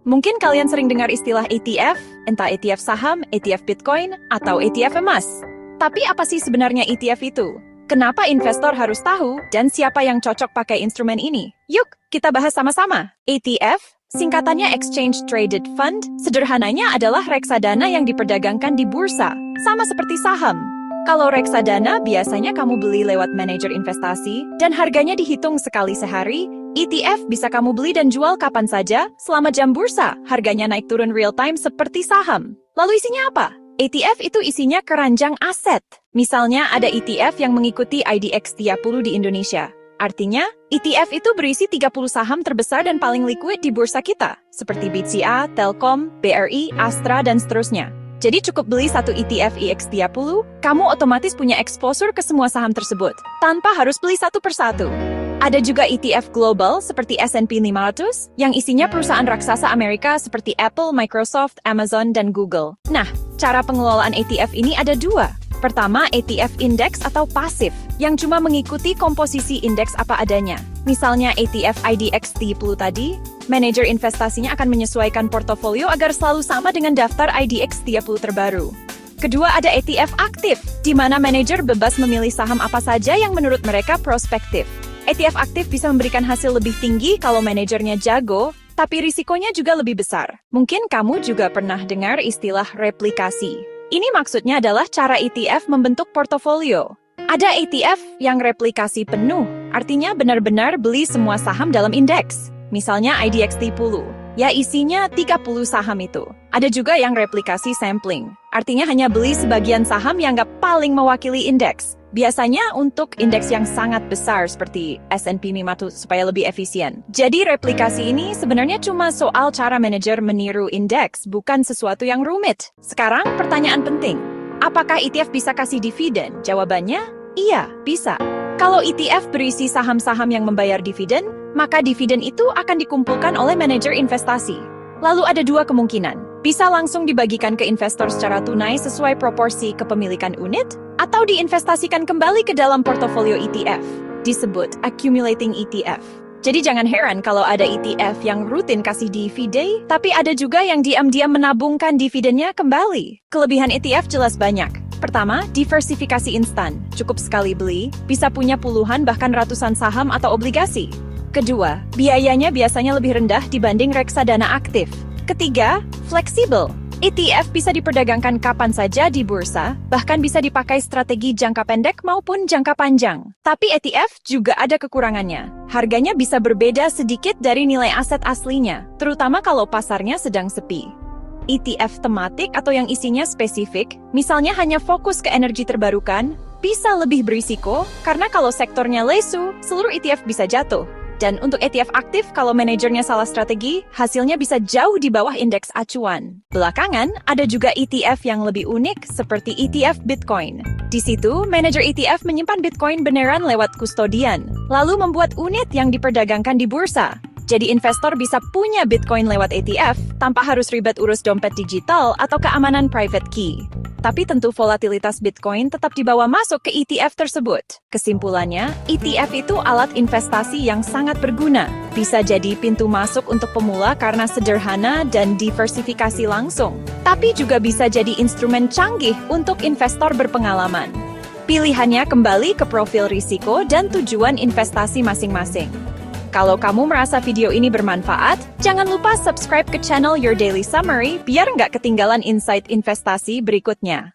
Mungkin kalian sering dengar istilah ETF, entah ETF saham, ETF Bitcoin, atau ETF emas. Tapi apa sih sebenarnya ETF itu? Kenapa investor harus tahu dan siapa yang cocok pakai instrumen ini? Yuk, kita bahas sama-sama. ETF, singkatannya Exchange Traded Fund, sederhananya adalah reksadana yang diperdagangkan di bursa, sama seperti saham. Kalau reksadana biasanya kamu beli lewat manajer investasi dan harganya dihitung sekali sehari. ETF bisa kamu beli dan jual kapan saja selama jam bursa. Harganya naik turun real time seperti saham. Lalu isinya apa? ETF itu isinya keranjang aset. Misalnya ada ETF yang mengikuti IDX 30 di Indonesia. Artinya, ETF itu berisi 30 saham terbesar dan paling liquid di bursa kita, seperti BCA, Telkom, BRI, Astra, dan seterusnya. Jadi cukup beli satu ETF IX30, kamu otomatis punya exposure ke semua saham tersebut, tanpa harus beli satu persatu. Ada juga ETF global seperti S&P 500 yang isinya perusahaan raksasa Amerika seperti Apple, Microsoft, Amazon, dan Google. Nah, cara pengelolaan ETF ini ada dua. Pertama, ETF indeks atau pasif, yang cuma mengikuti komposisi indeks apa adanya. Misalnya ETF IDX 30 tadi, manajer investasinya akan menyesuaikan portofolio agar selalu sama dengan daftar IDX 30 terbaru. Kedua, ada ETF aktif, di mana manajer bebas memilih saham apa saja yang menurut mereka prospektif. ETF aktif bisa memberikan hasil lebih tinggi kalau manajernya jago, tapi risikonya juga lebih besar. Mungkin kamu juga pernah dengar istilah replikasi. Ini maksudnya adalah cara ETF membentuk portofolio. Ada ETF yang replikasi penuh, artinya benar-benar beli semua saham dalam indeks. Misalnya IDX 30, ya isinya 30 saham itu. Ada juga yang replikasi sampling, artinya hanya beli sebagian saham yang nggak paling mewakili indeks. Biasanya untuk indeks yang sangat besar seperti S&P 500 supaya lebih efisien. Jadi replikasi ini sebenarnya cuma soal cara manajer meniru indeks, bukan sesuatu yang rumit. Sekarang pertanyaan penting, apakah ETF bisa kasih dividen? Jawabannya, iya, bisa. Kalau ETF berisi saham-saham yang membayar dividen, maka dividen itu akan dikumpulkan oleh manajer investasi. Lalu ada dua kemungkinan, bisa langsung dibagikan ke investor secara tunai sesuai proporsi kepemilikan unit, atau diinvestasikan kembali ke dalam portofolio ETF, disebut accumulating ETF. Jadi jangan heran kalau ada ETF yang rutin kasih dividen, tapi ada juga yang diam-diam menabungkan dividennya kembali. Kelebihan ETF jelas banyak. Pertama, diversifikasi instan. Cukup sekali beli, bisa punya puluhan bahkan ratusan saham atau obligasi. Kedua, biayanya biasanya lebih rendah dibanding reksadana aktif. Ketiga, fleksibel. ETF bisa diperdagangkan kapan saja di bursa, bahkan bisa dipakai strategi jangka pendek maupun jangka panjang. Tapi ETF juga ada kekurangannya. Harganya bisa berbeda sedikit dari nilai aset aslinya, terutama kalau pasarnya sedang sepi. ETF tematik atau yang isinya spesifik, misalnya hanya fokus ke energi terbarukan, bisa lebih berisiko karena kalau sektornya lesu, seluruh ETF bisa jatuh. Dan untuk ETF aktif, kalau manajernya salah strategi, hasilnya bisa jauh di bawah indeks acuan. Belakangan, ada juga ETF yang lebih unik, seperti ETF Bitcoin. Di situ, manajer ETF menyimpan Bitcoin beneran lewat kustodian, lalu membuat unit yang diperdagangkan di bursa. Jadi investor bisa punya Bitcoin lewat ETF, tanpa harus ribet urus dompet digital atau keamanan private key. Tapi tentu volatilitas Bitcoin tetap dibawa masuk ke ETF tersebut. Kesimpulannya, ETF itu alat investasi yang sangat berguna. Bisa jadi pintu masuk untuk pemula karena sederhana dan diversifikasi langsung. Tapi juga bisa jadi instrumen canggih untuk investor berpengalaman. Pilihannya kembali ke profil risiko dan tujuan investasi masing-masing. Kalau kamu merasa video ini bermanfaat, jangan lupa subscribe ke channel Your Daily Summary biar nggak ketinggalan insight investasi berikutnya.